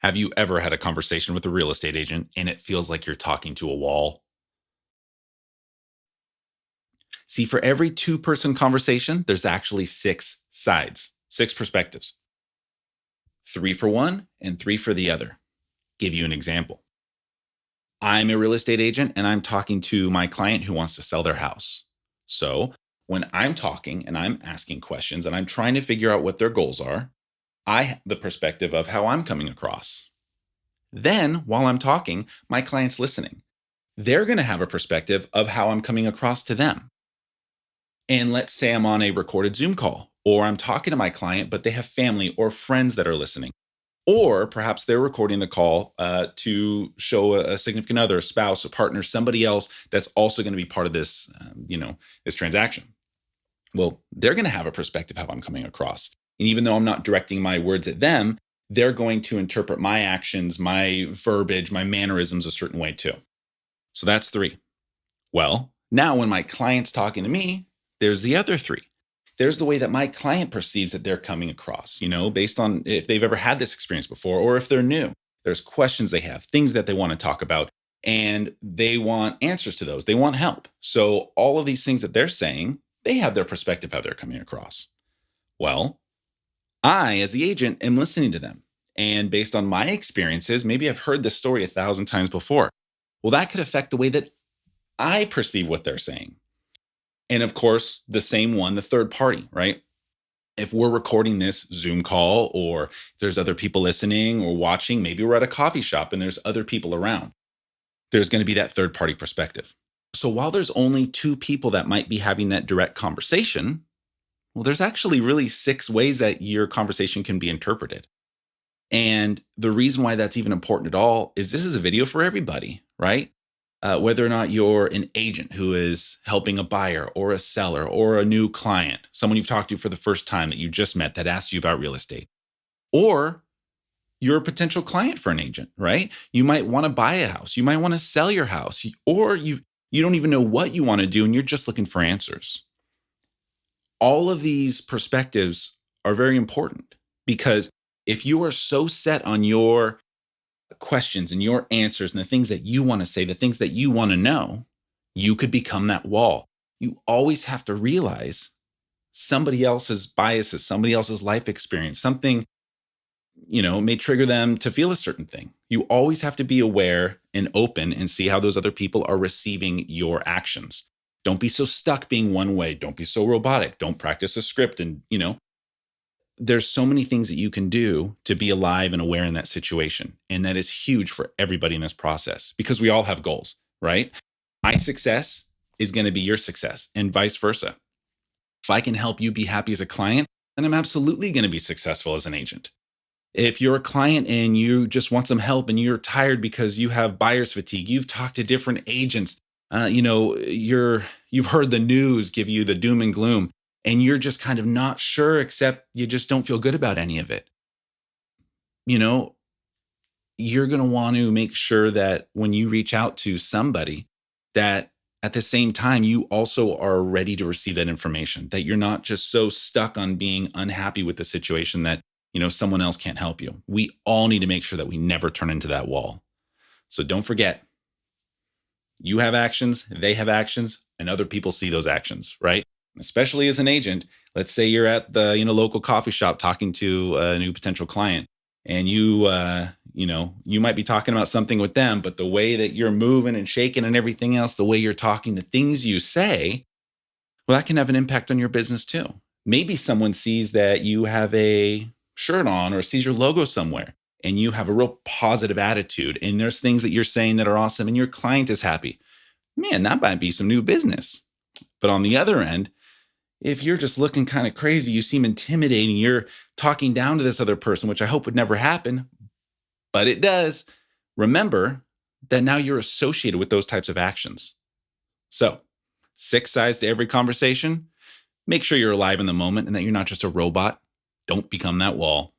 Have you ever had a conversation with a real estate agent and it feels like you're talking to a wall? See, for every two-person conversation, there's actually six sides, six perspectives, three for one and three for the other. Give you an example. I'm a real estate agent and I'm talking to my client who wants to sell their house. So when I'm talking and I'm asking questions and I'm trying to figure out what their goals are, I have the perspective of how I'm coming across. Then, while I'm talking, my client's listening. They're going to have a perspective of how I'm coming across to them. And let's say I'm on a recorded Zoom call, or I'm talking to my client, but they have family or friends that are listening. Or perhaps they're recording the call to show a significant other, a spouse, a partner, somebody else that's also going to be part of this, this transaction. Well, they're going to have a perspective how I'm coming across. And even though I'm not directing my words at them, they're going to interpret my actions, my verbiage, my mannerisms a certain way too. So that's three. Well, now when my client's talking to me, there's the other three. There's the way that my client perceives that they're coming across, based on if they've ever had this experience before or if they're new. There's questions they have, things that they want to talk about, and they want answers to those. They want help. So all of these things that they're saying, they have their perspective how they're coming across. Well, I, as the agent, am listening to them. And based on my experiences, maybe I've heard this story 1,000 times before. Well, that could affect the way that I perceive what they're saying. And of course, the same one, the third party, right? If we're recording this Zoom call or if there's other people listening or watching, maybe we're at a coffee shop and there's other people around, there's going to be that third party perspective. So while there's only two people that might be having that direct conversation, well, there's actually really six ways that your conversation can be interpreted. And the reason why that's even important at all is this is a video for everybody, right? Whether or not you're an agent who is helping a buyer or a seller or a new client, someone you've talked to for the first time that you just met that asked you about real estate, or you're a potential client for an agent, right? You might want to buy a house, you might want to sell your house, or you don't even know what you want to do and you're just looking for answers. All of these perspectives are very important because if you are so set on your questions and your answers and the things that you want to say, the things that you want to know, you could become that wall. You always have to realize somebody else's biases, somebody else's life experience, something, may trigger them to feel a certain thing. You always have to be aware and open and see how those other people are receiving your actions. Don't be so stuck being one way. Don't be so robotic. Don't practice a script. And, there's so many things that you can do to be alive and aware in that situation. And that is huge for everybody in this process because we all have goals, right? My success is going to be your success and vice versa. If I can help you be happy as a client, then I'm absolutely going to be successful as an agent. If you're a client and you just want some help and you're tired because you have buyer's fatigue, you've talked to different agents, you've heard the news give you the doom and gloom, and you're just kind of not sure, except you just don't feel good about any of it. You're going to want to make sure that when you reach out to somebody, that at the same time, you also are ready to receive that information, that you're not just so stuck on being unhappy with the situation that, someone else can't help you. We all need to make sure that we never turn into that wall. So don't forget, you have actions, they have actions, and other people see those actions, right? Especially as an agent, let's say you're at the local coffee shop talking to a new potential client, and you might be talking about something with them, but the way that you're moving and shaking and everything else, the way you're talking, the things you say, well, that can have an impact on your business too. Maybe someone sees that you have a shirt on or sees your logo somewhere and you have a real positive attitude and there's things that you're saying that are awesome and your client is happy. Man, that might be some new business. But on the other end, if you're just looking kind of crazy, you seem intimidating, you're talking down to this other person, which I hope would never happen, but it does. Remember that now you're associated with those types of actions. So, six sides to every conversation. Make sure you're alive in the moment and that you're not just a robot. Don't become that wall.